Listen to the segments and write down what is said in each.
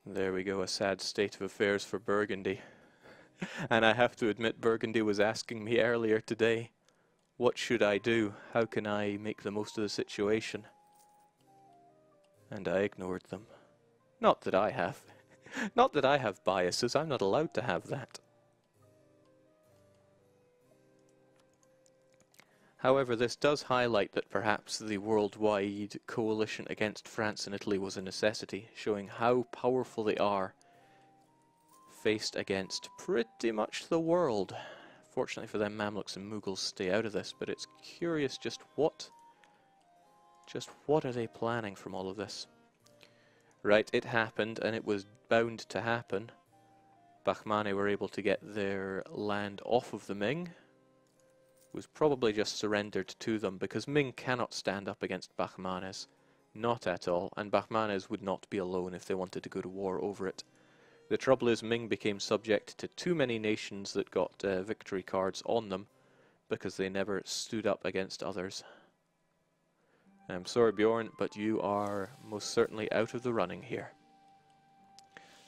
There we go, a sad state of affairs for Burgundy. And I have to admit, Burgundy was asking me earlier today, what should I do? How can I make the most of the situation? And I ignored them. Not that I have. Not that I have biases, I'm not allowed to have that. However, this does highlight that perhaps the worldwide coalition against France and Italy was a necessity, showing how powerful they are faced against pretty much the world. Fortunately for them, Mamluks and Mughals stay out of this, but it's curious just what are they planning from all of this? Right, it happened, and it was bound to happen. Bahmani were able to get their land off of the Ming. It was probably just surrendered to them, because Ming cannot stand up against Bahmanis. Not at all, and Bahmanis would not be alone if they wanted to go to war over it. The trouble is, Ming became subject to too many nations that got victory cards on them, because they never stood up against others. I'm sorry, Bjorn, but you are most certainly out of the running here.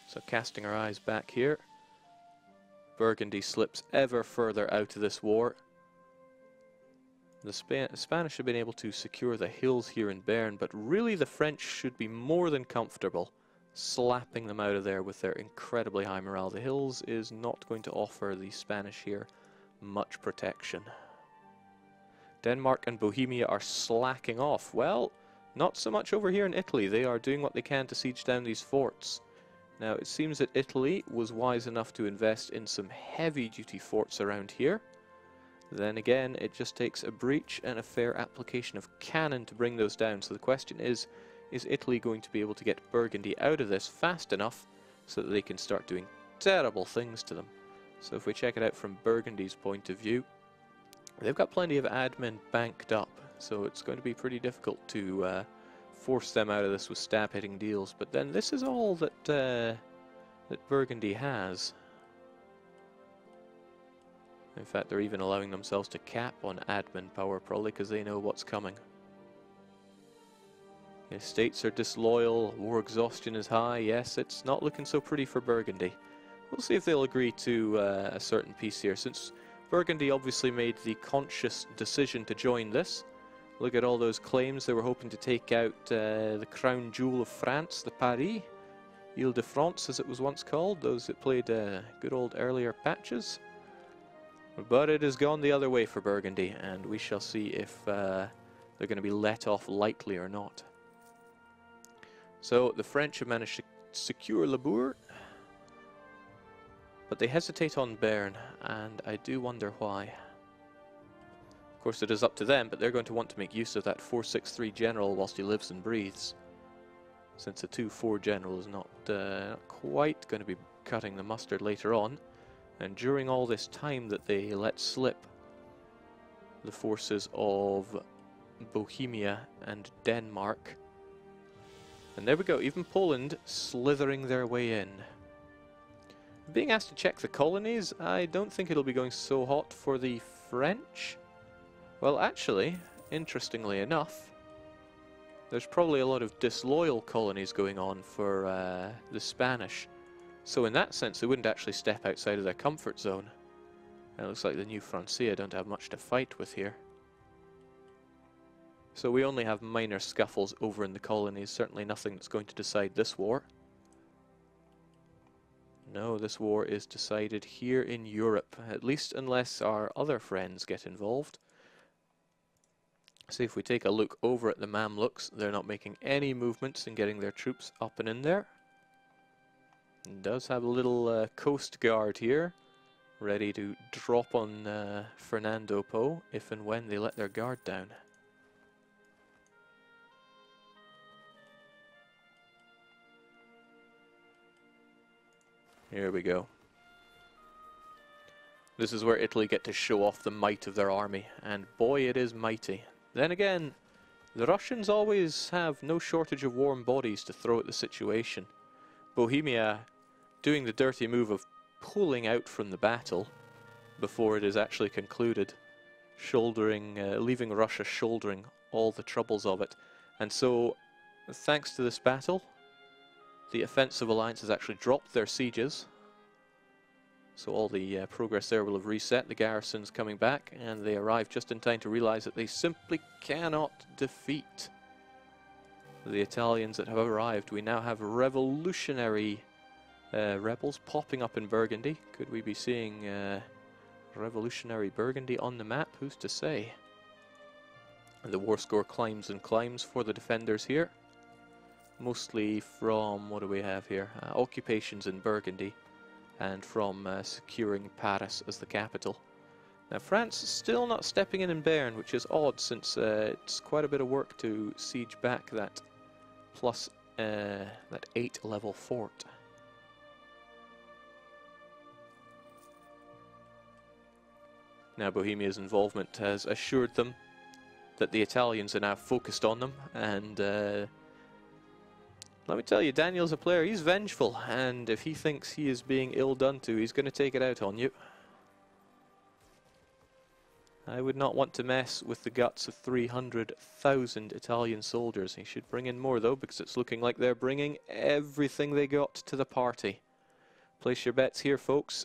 So casting our eyes back here, Burgundy slips ever further out of this war. The Spanish have been able to secure the hills here in Béarn, but really the French should be more than comfortable slapping them out of there with their incredibly high morale. The hills is not going to offer the Spanish here much protection. Denmark and Bohemia are slacking off. Well, not so much over here in Italy. They are doing what they can to siege down these forts. Now, it seems that Italy was wise enough to invest in some heavy-duty forts around here. Then again, it just takes a breach and a fair application of cannon to bring those down. So the question is Italy going to be able to get Burgundy out of this fast enough so that they can start doing terrible things to them? So if we check it out from Burgundy's point of view, they've got plenty of admin banked up, so it's going to be pretty difficult to force them out of this with stab-hitting deals. But then this is all that that Burgundy has. In fact, they're even allowing themselves to cap on admin power, probably because they know what's coming. The states are disloyal, war exhaustion is high. Yes, it's not looking so pretty for Burgundy. We'll see if they'll agree to a certain peace here, since Burgundy obviously made the conscious decision to join this. Look at all those claims. They were hoping to take out the crown jewel of France, the Paris, Ile-de-France as it was once called, those that played good old earlier patches. But it has gone the other way for Burgundy, and we shall see if they're going to be let off lightly or not. So the French have managed to secure Labour, but they hesitate on Béarn, and I do wonder why. Of course, it is up to them, but they're going to want to make use of that 463 general whilst he lives and breathes, since a 2-4 general is not quite going to be cutting the mustard later on. And during all this time that they let slip, the forces of Bohemia and Denmark, and there we go, even Poland slithering their way in. Being asked to check the colonies, I don't think it'll be going so hot for the French. Well, actually, interestingly enough, there's probably a lot of disloyal colonies going on for the Spanish. So in that sense, they wouldn't actually step outside of their comfort zone. It looks like the new Francia don't have much to fight with here. So we only have minor scuffles over in the colonies, certainly nothing that's going to decide this war. No, this war is decided here in Europe, at least unless our other friends get involved. See, if we take a look over at the Mamluks, they're not making any movements in getting their troops up and in there. It does have a little coast guard here, ready to drop on Fernando Po if and when they let their guard down. Here we go. This is where Italy get to show off the might of their army, and boy, it is mighty. Then again, the Russians always have no shortage of warm bodies to throw at the situation. Bohemia doing the dirty move of pulling out from the battle before it is actually concluded, leaving Russia shouldering all the troubles of it. And so, thanks to this battle, The offensive alliance has actually dropped their sieges. So all the progress there will have reset. The garrison's coming back, and they arrive just in time to realize that they simply cannot defeat the Italians that have arrived. We now have revolutionary rebels popping up in Burgundy. Could we be seeing revolutionary Burgundy on the map? Who's to say? And the war score climbs and climbs for the defenders here. Mostly from, what do we have here? Occupations in Burgundy. And from securing Paris as the capital. Now France is still not stepping in Bern, which is odd since it's quite a bit of work to siege back that plus that 8 level fort. Now Bohemia's involvement has assured them that the Italians are now focused on them, and let me tell you, Daniel's a player, he's vengeful, and if he thinks he is being ill done to, he's going to take it out on you. I would not want to mess with the guts of 300,000 Italian soldiers. He should bring in more though, because it's looking like they're bringing everything they got to the party. Place your bets here, folks.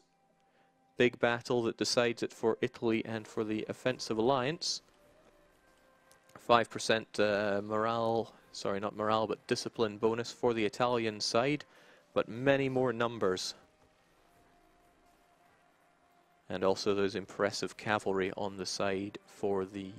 Big battle that decides it for Italy and for the offensive alliance. 5% morale, sorry, not morale, but discipline bonus for the Italian side, but many more numbers. And also those impressive cavalry on the side for the,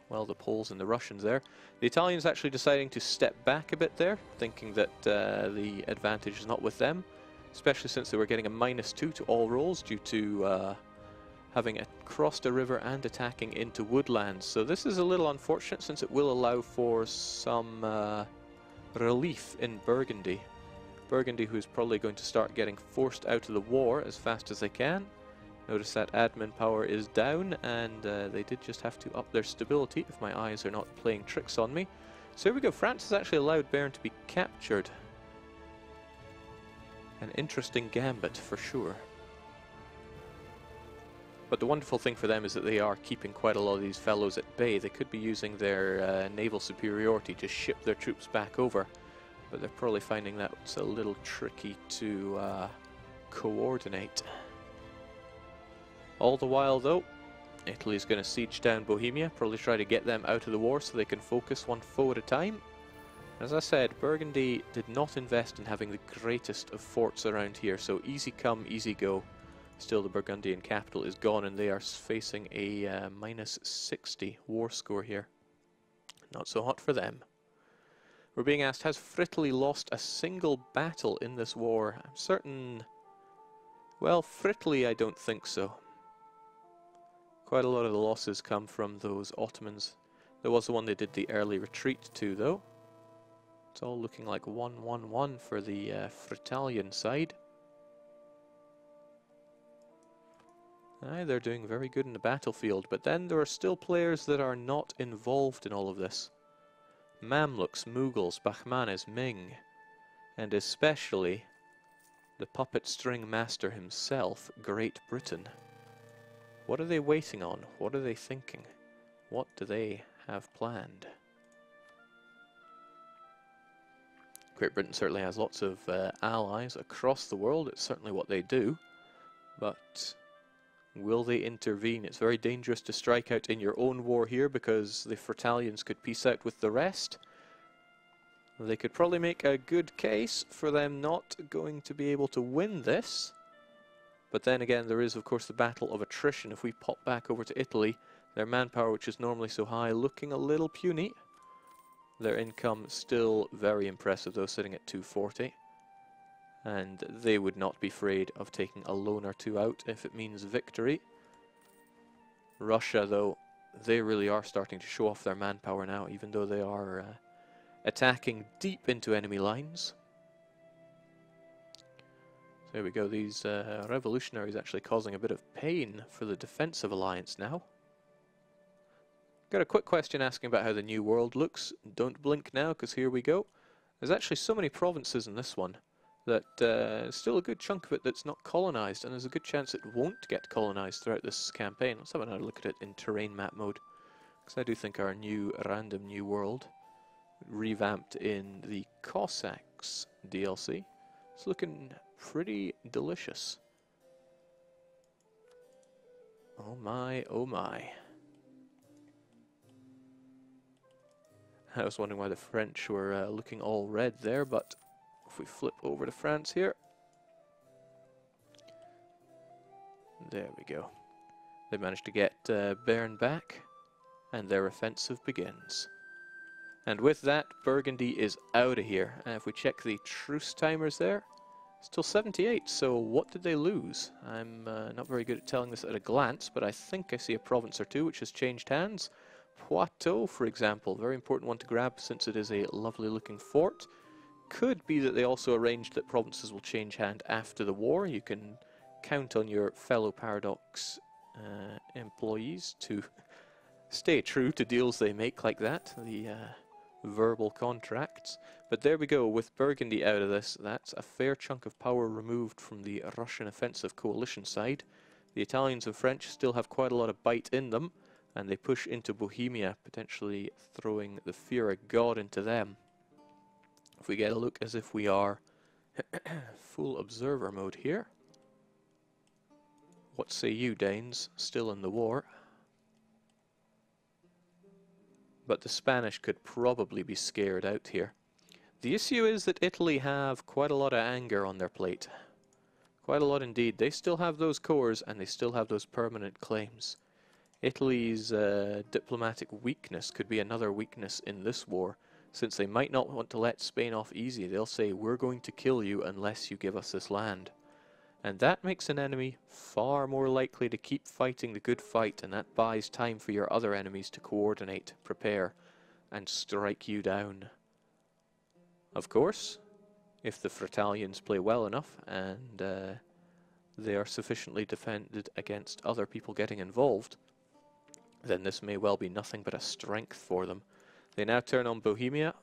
well, the Poles and the Russians there. The Italians actually deciding to step back a bit there, thinking that the advantage is not with them, especially since they were getting a -2 to all rolls due to having crossed a river and attacking into woodlands. So this is a little unfortunate since it will allow for some relief in Burgundy. Burgundy, who's probably going to start getting forced out of the war as fast as they can. Notice that admin power is down, and they did just have to up their stability if my eyes are not playing tricks on me. So here we go, France has actually allowed Bern to be captured. An interesting gambit for sure. But the wonderful thing for them is that they are keeping quite a lot of these fellows at bay. They could be using their naval superiority to ship their troops back over, but they're probably finding that it's a little tricky to coordinate. All the while though, Italy's going to siege down Bohemia, probably try to get them out of the war so they can focus one foe at a time. As I said, Burgundy did not invest in having the greatest of forts around here, so easy come, easy go. Still, the Burgundian capital is gone, and they are facing a -60 war score here. Not so hot for them. We're being asked, has Frittoli lost a single battle in this war? I'm certain... Well, Frittoli, I don't think so. Quite a lot of the losses come from those Ottomans. There was the one they did the early retreat to, though. It's all looking like 1-1-1 for the Frittalian side. Aye, they're doing very good in the battlefield, but then there are still players that are not involved in all of this. Mamluks, Mughals, Bahmanis, Ming, and especially the puppet string master himself, Great Britain. What are they waiting on? What are they thinking? What do they have planned? Great Britain certainly has lots of allies across the world. It's certainly what they do, but will they intervene? It's very dangerous to strike out in your own war here because the Frittalians could peace out with the rest. They could probably make a good case for them not going to be able to win this. But then again, there is of course the battle of attrition. If we pop back over to Italy, their manpower, which is normally so high, looking a little puny. Their income still very impressive though, sitting at 240. And they would not be afraid of taking a lone or two out if it means victory. Russia, though, they really are starting to show off their manpower now, even though they are attacking deep into enemy lines. So there we go, these revolutionaries actually causing a bit of pain for the defensive alliance now. Got a quick question asking about how the New World looks. Don't blink now, because here we go. There's actually so many provinces in this one that still a good chunk of it that's not colonized, and there's a good chance it won't get colonized throughout this campaign. Let's have another look at it in terrain map mode, because I do think our new random New World, revamped in the Cossack Cossacks DLC. It's looking pretty delicious. Oh my, oh my. I was wondering why the French were looking all red there, but if we flip over to France here, there we go. They managed to get Bern back, and their offensive begins. And with that, Burgundy is out of here. If we check the truce timers there, it's till 78, so what did they lose? I'm not very good at telling this at a glance, but I think I see a province or two which has changed hands. Poitou, for example, very important one to grab since it is a lovely looking fort. Could be that they also arranged that provinces will change hand after the war. You can count on your fellow Paradox employees to stay true to deals they make like that, the verbal contracts. But there we go, with Burgundy out of this, that's a fair chunk of power removed from the Russian offensive coalition side. The Italians and French still have quite a lot of bite in them, and they push into Bohemia, potentially throwing the fear of God into them. If we get a look as if we are full observer mode here. What say you, Danes? Still in the war. But the Spanish could probably be scared out here. The issue is that Italy have quite a lot of anger on their plate. Quite a lot indeed. They still have those cores and they still have those permanent claims. Italy's diplomatic weakness could be another weakness in this war, since they might not want to let Spain off easy. They'll say, we're going to kill you unless you give us this land. And that makes an enemy far more likely to keep fighting the good fight, and that buys time for your other enemies to coordinate, prepare, and strike you down. Of course, if the Fratalians play well enough and they are sufficiently defended against other people getting involved, then this may well be nothing but a strength for them. They now turn on Bohemia.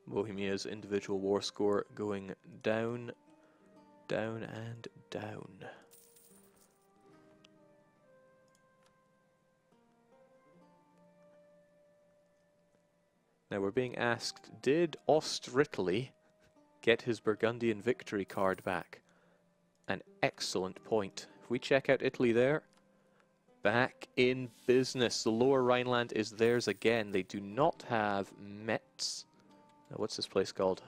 Bohemia's individual war score going down, down and down. Now we're being asked, did Ostritely get his Burgundian victory card back? An excellent point. If we check out Italy there, back in business. The Lower Rhineland is theirs again. They do not have Metz. Now, what's this place called?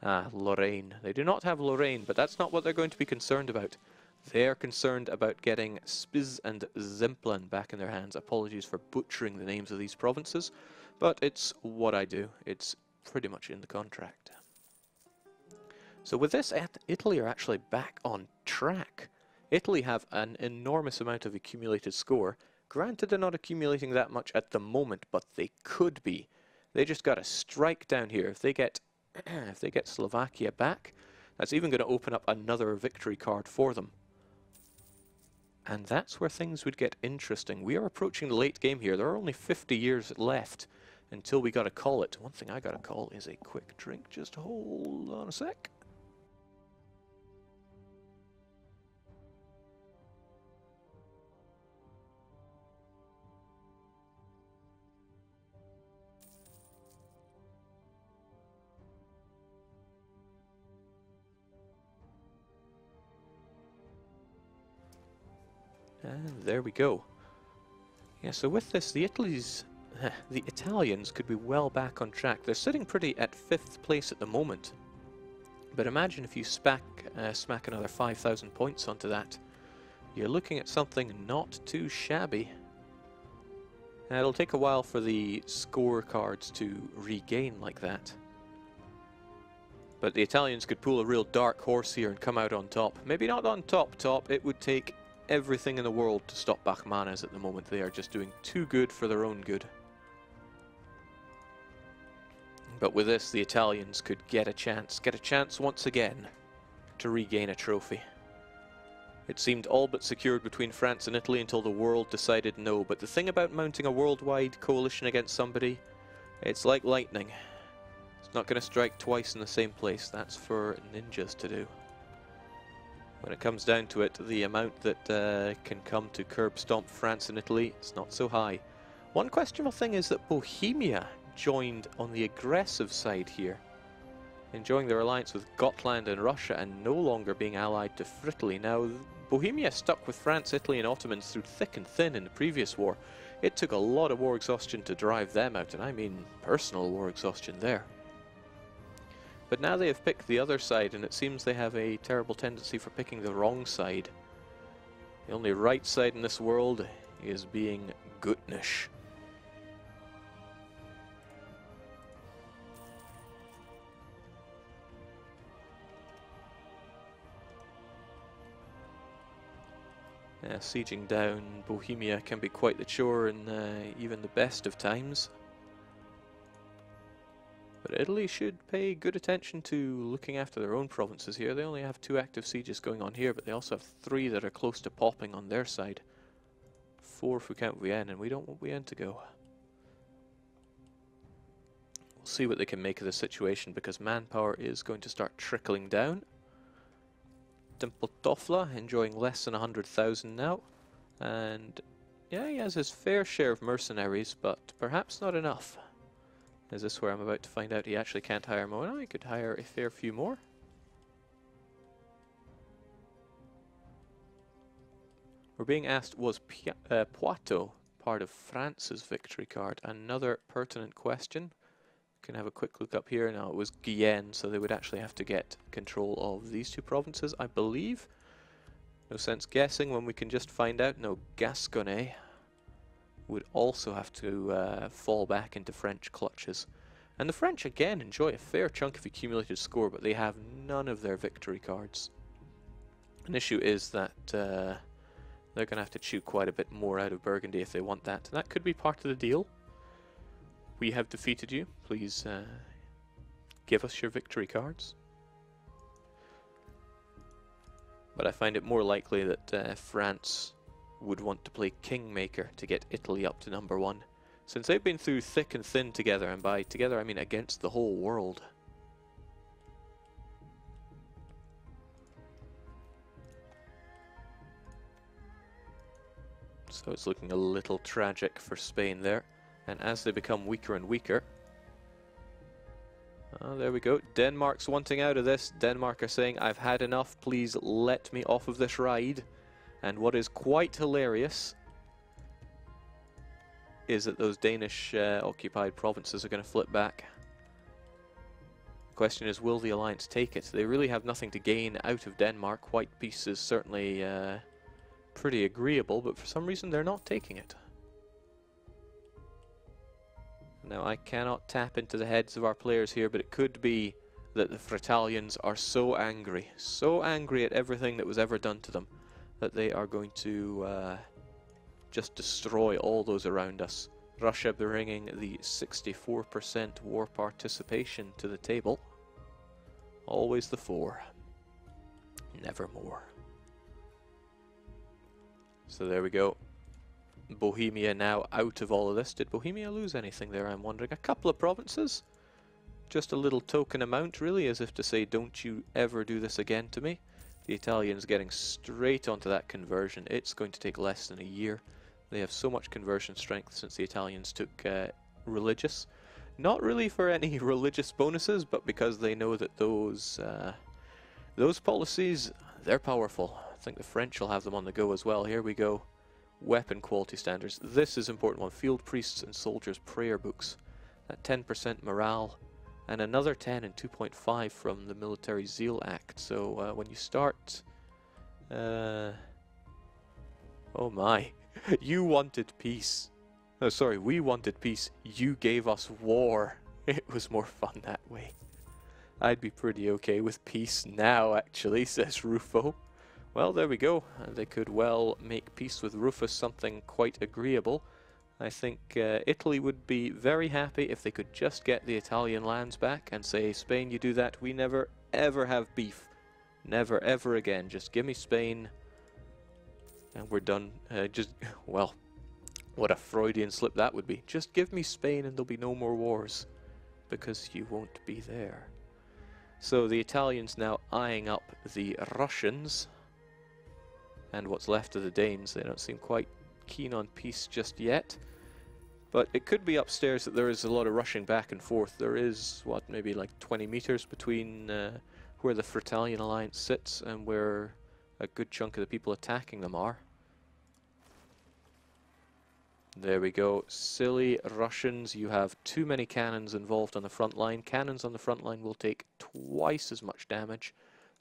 Ah, Lorraine. They do not have Lorraine, but that's not what they're going to be concerned about. They're concerned about getting Spiz and Zemplin back in their hands. Apologies for butchering the names of these provinces, but it's what I do. It's pretty much in the contract. So with this, Italy are actually back on track. Italy have an enormous amount of accumulated score. Granted, they're not accumulating that much at the moment, but they could be. They just got to strike down here. If they get Slovakia back, that's even going to open up another victory card for them. And that's where things would get interesting. We are approaching the late game here. There are only 50 years left until we got to call it. One thing I got to call is a quick drink. Just hold on a sec. And there we go. Yeah, so with this, the Italians could be well back on track. They're sitting pretty at 5th place at the moment. But imagine if you smack another 5,000 points onto that. You're looking at something not too shabby. And it'll take a while for the scorecards to regain like that. But the Italians could pull a real dark horse here and come out on top. Maybe not on top, it would take everything in the world to stop Bachmanes at the moment. They are just doing too good for their own good. But with this, the Italians could get a chance once again to regain a trophy. It seemed all but secured between France and Italy until the world decided no. But the thing about mounting a worldwide coalition against somebody, it's like lightning. It's not going to strike twice in the same place. That's for ninjas to do. When it comes down to it, the amount that can come to curb stomp France and Italy is not so high. One questionable thing is that Bohemia joined on the aggressive side here. enjoying their alliance with Gotland and Russia and no longer being allied to Italy. Now, Bohemia stuck with France, Italy and Ottomans through thick and thin in the previous war. It took a lot of war exhaustion to drive them out, and I mean personal war exhaustion there. But now they have picked the other side, and it seems they have a terrible tendency for picking the wrong side. The only right side in this world is being Gutnish. Sieging down Bohemia can be quite the chore in even the best of times. But Italy should pay good attention to looking after their own provinces here. They only have 2 active sieges going on here, but they also have 3 that are close to popping on their side. 4 if we count Vienne, and we don't want Vienne to go. We'll see what they can make of the situation, because manpower is going to start trickling down. Tempeltoffler enjoying less than 100,000 now, and yeah, he has his fair share of mercenaries, but perhaps not enough. Is this where I'm about to find out he actually can't hire more? No, he could hire a fair few more. We're being asked, was Poitou part of France's victory card? Another pertinent question. Can have a quick look up here. Now it was Guyenne, so they would actually have to get control of these 2 provinces, I believe. No sense guessing when we can just find out. No, Gascony would also have to fall back into French clutches. And the French again enjoy a fair chunk of accumulated score, but they have none of their victory cards. An issue is that they're going to have to chew quite a bit more out of Burgundy if they want that. And that could be part of the deal. We have defeated you. Please give us your victory cards. But I find it more likely that France would want to play Kingmaker to get Italy up to number 1. Since they've been through thick and thin together, and by together I mean against the whole world. So it's looking a little tragic for Spain there. And as they become weaker and weaker... Oh, there we go. Denmark's wanting out of this. Denmark are saying, I've had enough, please let me off of this ride. And what is quite hilarious is that those Danish occupied provinces are going to flip back. The question is, will the alliance take it? They really have nothing to gain out of Denmark. White peace is certainly pretty agreeable, but for some reason they're not taking it. Now, I cannot tap into the heads of our players here, but it could be that the Fritalians are so angry at everything that was ever done to them, that they are going to just destroy all those around us. Russia bringing the 64% war participation to the table. Always the 4. Never more. So there we go. Bohemia now out of all of this. Did Bohemia lose anything there, I'm wondering? A couple of provinces? Just a little token amount, really, as if to say, don't you ever do this again to me. The Italians getting straight onto that conversion. It's going to take less than a year. They have so much conversion strength since the Italians took religious. Not really for any religious bonuses, but because they know that those policies, they're powerful. I think the French will have them on the go as well. Here we go. Weapon quality standards. This is important one. Field priests and soldiers prayer books. That 10% morale. And another 10 and 2.5 from the Military Zeal Act. So when you start... oh my. You wanted peace. Oh, sorry, we wanted peace. You gave us war. It was more fun that way. I'd be pretty okay with peace now, actually, says Rufo. Well, there we go. They could well make peace with Rufus something quite agreeable. I think Italy would be very happy if they could just get the Italian lands back and say, Spain, you do that, we never ever have beef. Never ever again. Just give me Spain and we're done. Well, what a Freudian slip that would be. Just give me Spain and there'll be no more wars, because you won't be there. So the Italians now eyeing up the Russians and what's left of the Danes. They don't seem quite keen on peace just yet. But it could be upstairs that there is a lot of rushing back and forth. There is, what, maybe like 20 meters between where the Fritalian Alliance sits and where a good chunk of the people attacking them are. There we go. Silly Russians, you have too many cannons involved on the front line. Cannons on the front line will take twice as much damage.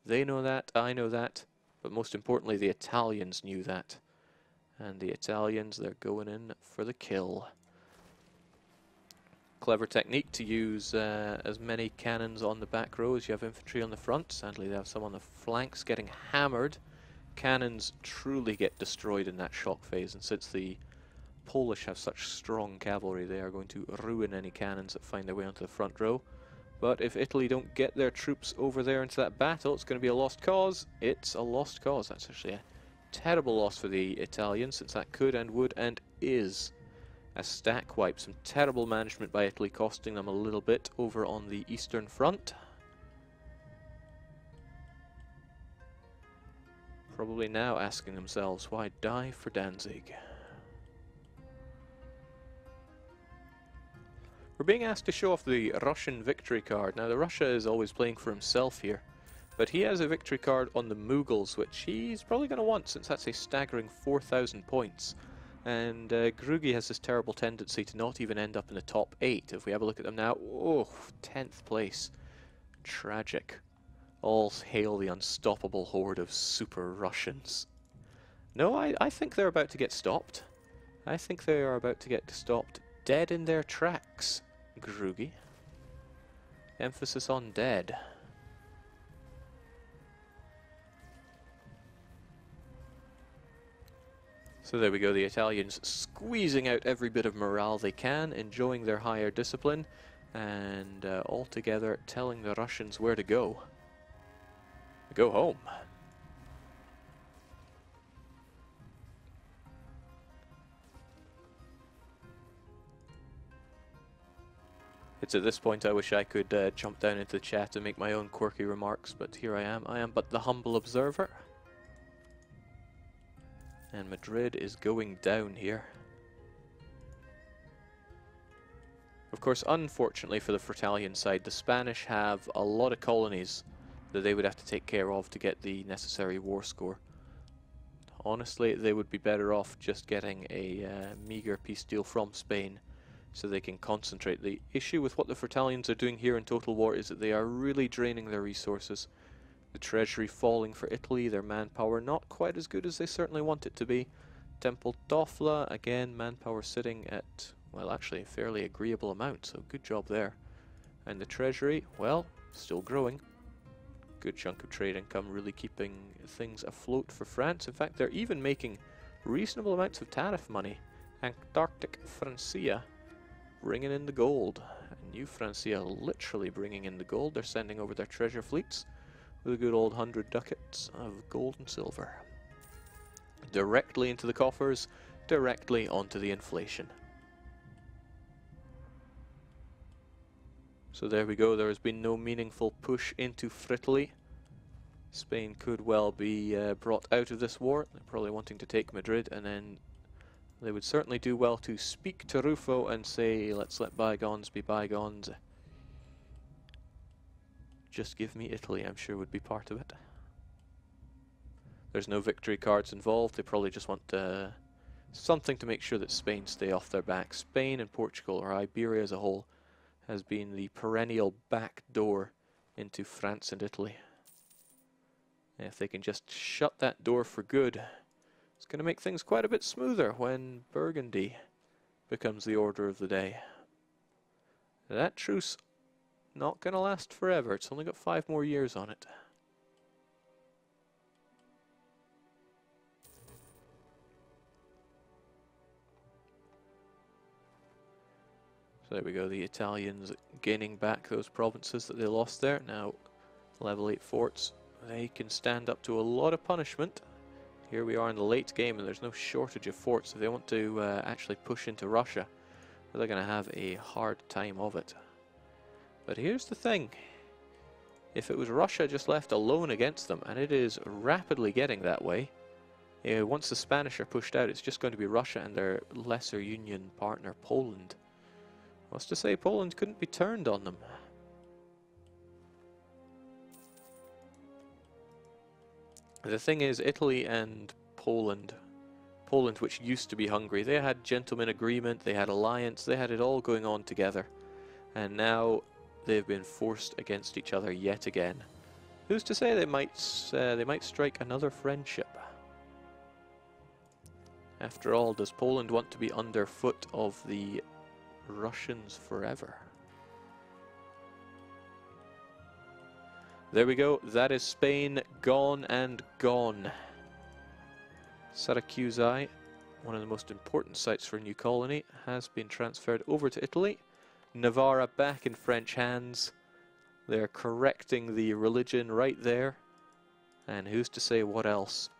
They know that, I know that, but most importantly the Italians knew that. And the Italians, they're going in for the kill. Clever technique to use as many cannons on the back row as you have infantry on the front. Sadly they have some on the flanks getting hammered. Cannons truly get destroyed in that shock phase, and since the Polish have such strong cavalry, they are going to ruin any cannons that find their way onto the front row. But if Italy don't get their troops over there into that battle, it's going to be a lost cause. It's a lost cause. That's actually a terrible loss for the Italians, since that could and would and is a stack wipe. Some terrible management by Italy, costing them a little bit over on the eastern front. Probably now asking themselves, why die for Danzig? We're being asked to show off the Russian victory card. Now, the Russia is always playing for himself here, but he has a victory card on the Mughals, which he's probably going to want, since that's a staggering 4,000 points. And Grugi has this terrible tendency to not even end up in the top 8. If we have a look at them now, oh, 10th place. Tragic. All hail the unstoppable horde of super Russians. No, I think they're about to get stopped. I think they are about to get stopped dead in their tracks, Grugi. Emphasis on dead. So there we go, the Italians squeezing out every bit of morale they can, enjoying their higher discipline, and altogether telling the Russians where to go. Go home. It's at this point I wish I could jump down into the chat and make my own quirky remarks, but here I am but the humble observer. And Madrid is going down here. Of course, unfortunately for the Fritalian side, the Spanish have a lot of colonies that they would have to take care of to get the necessary war score. Honestly, they would be better off just getting a meager peace deal from Spain so they can concentrate. The issue with what the Fritalians are doing here in Total War is that they are really draining their resources. The treasury falling for Italy, their manpower not quite as good as they certainly want it to be. Temple Dofla, again, manpower sitting at, well, actually a fairly agreeable amount, so good job there. And the treasury, well, still growing. Good chunk of trade income, really keeping things afloat for France. In fact, they're even making reasonable amounts of tariff money. Antarctic Francia bringing in the gold. And New Francia literally bringing in the gold. They're sending over their treasure fleets with a good old 100 ducats of gold and silver. Directly into the coffers, directly onto the inflation. So there we go, there has been no meaningful push into Fritali. Spain could well be brought out of this war. They're probably wanting to take Madrid, and then they would certainly do well to speak to Ruffo and say, let's let bygones be bygones. Just give me Italy, I'm sure would be part of it. There's no victory cards involved. They probably just want something to make sure that Spain stay off their back. Spain and Portugal, or Iberia as a whole, has been the perennial back door into France and Italy. And if they can just shut that door for good, it's going to make things quite a bit smoother when Burgundy becomes the order of the day. That truce not going to last forever. It's only got 5 more years on it. So there we go, the Italians gaining back those provinces that they lost there. Now, level 8 forts, they can stand up to a lot of punishment. Here we are in the late game, and there's no shortage of forts. If they want to actually push into Russia, they're going to have a hard time of it. But here's the thing. If it was Russia just left alone against them, and it is rapidly getting that way, Once the Spanish are pushed out, it's just going to be Russia and their lesser union partner, Poland. What's to say Poland couldn't be turned on them? The thing is, Italy and Poland, which used to be Hungary, they had gentleman agreement, they had alliance, they had it all going on together. And now they've been forced against each other yet again. Who's to say they might strike another friendship? After all, does Poland want to be underfoot of the Russians forever? There we go, that is Spain gone and gone. Syracuse, one of the most important sites for a new colony, has been transferred over to Italy. Navarra back in French hands. They're correcting the religion right there. And who's to say what else?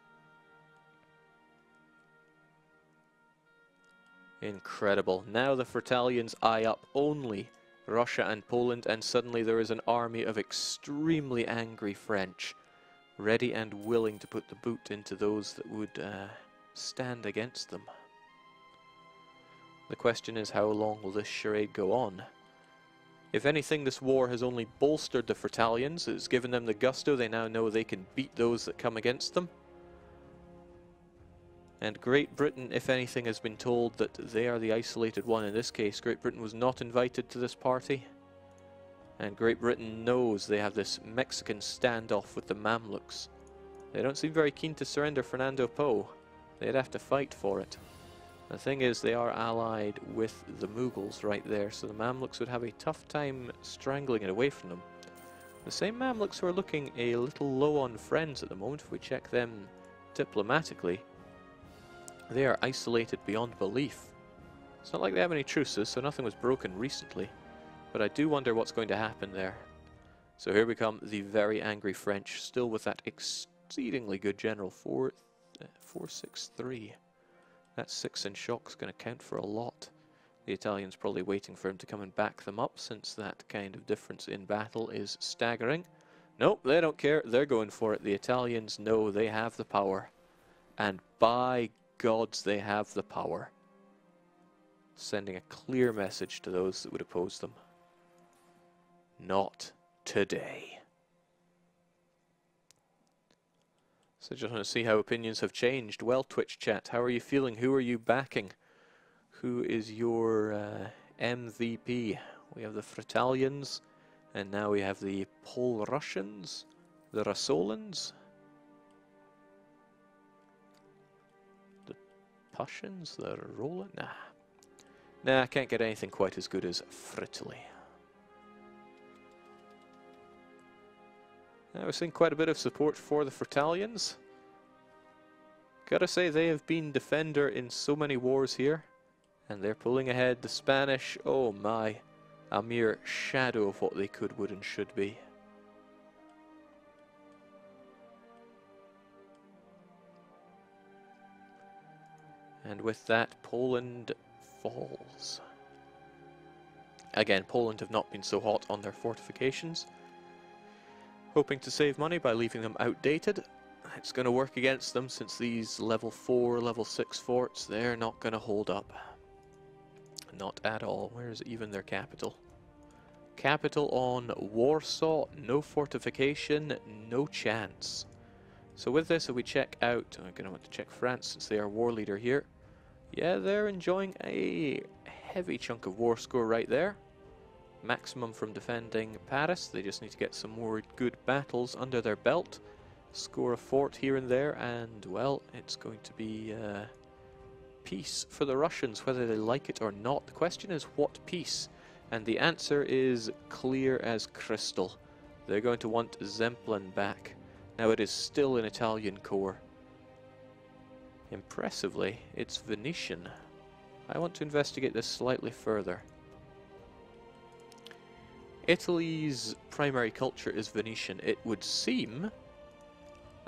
Incredible. Now the Fritalians eye up only Russia and Poland, and suddenly there is an army of extremely angry French, ready and willing to put the boot into those that would stand against them. The question is, how long will this charade go on? If anything, this war has only bolstered the Fritalians. It's given them the gusto. They now know they can beat those that come against them. And Great Britain, if anything, has been told that they are the isolated one. In this case, Great Britain was not invited to this party. And Great Britain knows they have this Mexican standoff with the Mamluks. They don't seem very keen to surrender Fernando Po. They'd have to fight for it. The thing is, they are allied with the Mughals right there, so the Mamluks would have a tough time strangling it away from them. The same Mamluks who are looking a little low on friends at the moment, if we check them diplomatically, they are isolated beyond belief. It's not like they have any truces, so nothing was broken recently, but I do wonder what's going to happen there. So here we come, the very angry French, still with that exceedingly good general, 463. That 6 in shock's going to count for a lot. The Italians probably waiting for him to come and back them up, since that kind of difference in battle is staggering. Nope, they don't care, they're going for it. The Italians know they have the power. And by gods, they have the power. Sending a clear message to those that would oppose them. Not today. So just want to see how opinions have changed. Well, Twitch chat, how are you feeling? Who are you backing? Who is your MVP? We have the Fritalians, and now we have the Pol-Russians, the Rassolans, the Prussians, the Roland. Nah, I can't get anything quite as good as Fritali. We're seeing quite a bit of support for the Fritalians. Gotta say, they have been defender in so many wars here, and they're pulling ahead. The Spanish, oh my, a mere shadow of what they could, would, and should be. And with that, Poland falls. Again, Poland have not been so hot on their fortifications, hoping to save money by leaving them outdated. It's going to work against them, since these level 4, level 6 forts, they're not going to hold up. Not at all. Where's even their capital? Capital on Warsaw, no fortification, no chance. So with this, if we check out, I'm going to want to check France, since they are war leader here. Yeah, they're enjoying a heavy chunk of war score right there. Maximum from defending Paris. They just need to get some more good battles under their belt. Score a fort here and there, and well, it's going to be peace for the Russians, whether they like it or not. The question is, what peace? And the answer is clear as crystal. They're going to want Zemplin back. Now it is still an Italian core. Impressively, it's Venetian. I want to investigate this slightly further. Italy's primary culture is Venetian, it would seem.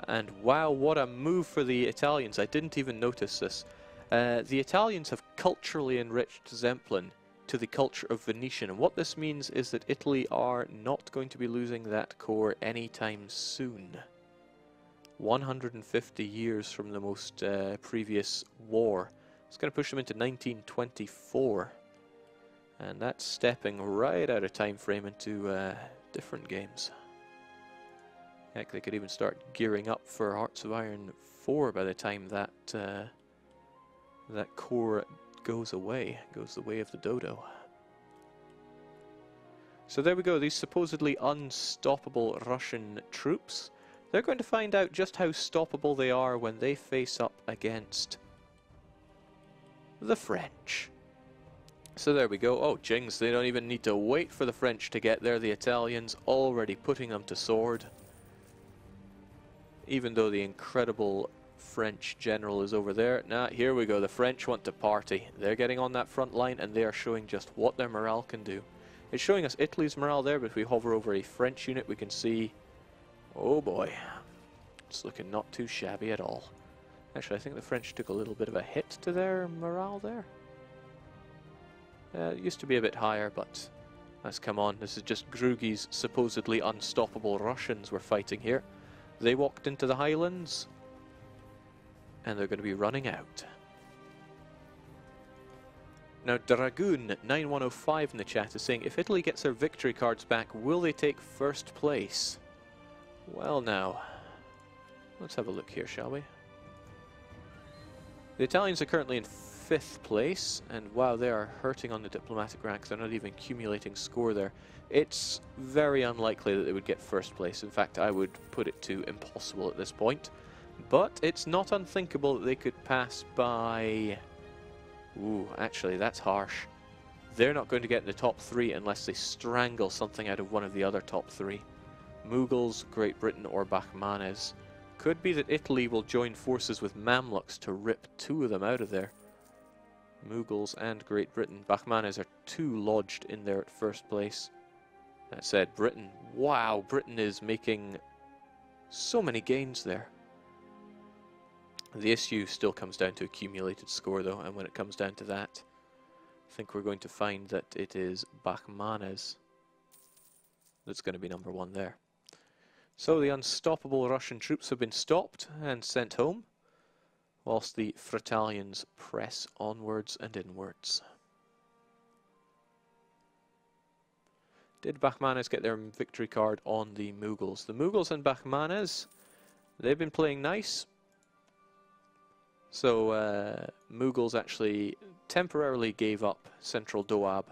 And wow, what a move for the Italians. I didn't even notice this. The Italians have culturally enriched Zemplin to the culture of Venetian. And what this means is that Italy are not going to be losing that core anytime soon. 150 years from the most previous war. It's going to push them into 1924. And that's stepping right out of time frame into different games. Heck, they could even start gearing up for Hearts of Iron 4 by the time that that core goes away, goes the way of the dodo. So there we go, these supposedly unstoppable Russian troops. They're going to find out just how stoppable they are when they face up against the French. So there we go. Oh, jings, they don't even need to wait for the French to get there. The Italians already putting them to sword. Even though the incredible French general is over there. Nah, here we go. The French want to party. They're getting on that front line and they are showing just what their morale can do. It's showing us Italy's morale there, but if we hover over a French unit, we can see, oh boy, it's looking not too shabby at all. Actually, I think the French took a little bit of a hit to their morale there. It used to be a bit higher, but let's come on. This is just Grugi's supposedly unstoppable Russians we're fighting here. They walked into the highlands, and they're going to be running out. Now, Dragoon 9105 in the chat is saying, if Italy gets their victory cards back, will they take first place? Well now, let's have a look here, shall we? The Italians are currently in 5th place, and wow, they are hurting on the diplomatic ranks. They're not even accumulating score there. It's very unlikely that they would get first place. In fact, I would put it to impossible at this point. But it's not unthinkable that they could pass by... Ooh, actually, that's harsh. They're not going to get in the top 3 unless they strangle something out of one of the other top 3. Mughals, Great Britain, or Bahmanes. Could be that Italy will join forces with Mamluks to rip 2 of them out of there. Mughals and Great Britain. Bahmanes are 2 lodged in there at first place. That said, Britain. Wow, Britain is making so many gains there. The issue still comes down to accumulated score though, and when it comes down to that, I think we're going to find that it is Bahmanes that's going to be number 1 there. So the unstoppable Russian troops have been stopped and sent home, whilst the Fratalians press onwards and inwards. Did Bahmanes get their victory card on the Mughals? The Mughals and Bahmanes, they've been playing nice. So Mughals actually temporarily gave up central Doab,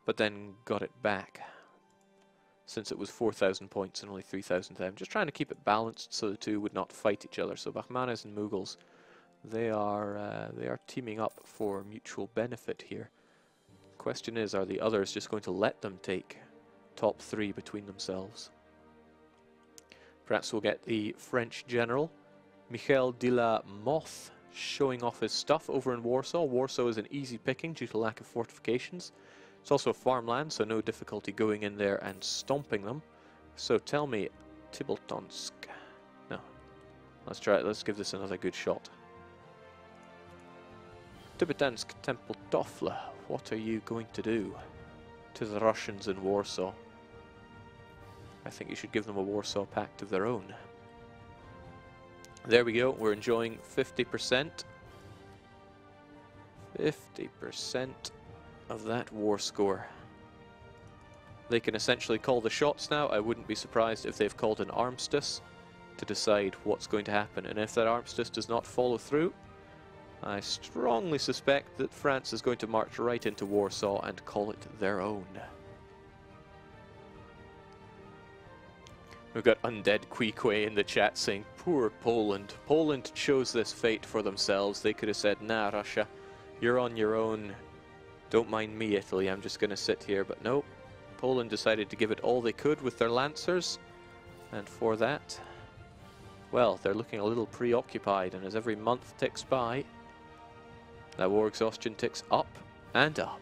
but then got it back, since it was 4,000 points and only 3,000 to them. Just trying to keep it balanced so the two would not fight each other. So Bahmanes and Mughals, they are teaming up for mutual benefit here. Question is, are the others just going to let them take top 3 between themselves? Perhaps we'll get the French general, Michel de la Mothe, showing off his stuff over in Warsaw. Warsaw is an easy picking due to lack of fortifications. It's also farmland, so no difficulty going in there and stomping them. So tell me, Tibaltonsk. No. Let's try it. Let's give this another good shot. Tibetansk Tempeltofle, what are you going to do to the Russians in Warsaw? I think you should give them a Warsaw Pact of their own. There we go, we're enjoying 50%. 50% of that war score. They can essentially call the shots now. I wouldn't be surprised if they've called an armistice to decide what's going to happen. And if that armistice does not follow through, I strongly suspect that France is going to march right into Warsaw and call it their own. We've got Undead Queequay in the chat saying, poor Poland. Poland chose this fate for themselves. They could have said, nah, Russia, you're on your own. Don't mind me, Italy, I'm just going to sit here. But no, Poland decided to give it all they could with their lancers. And for that, well, they're looking a little preoccupied. And as every month ticks by, that war exhaustion ticks up and up.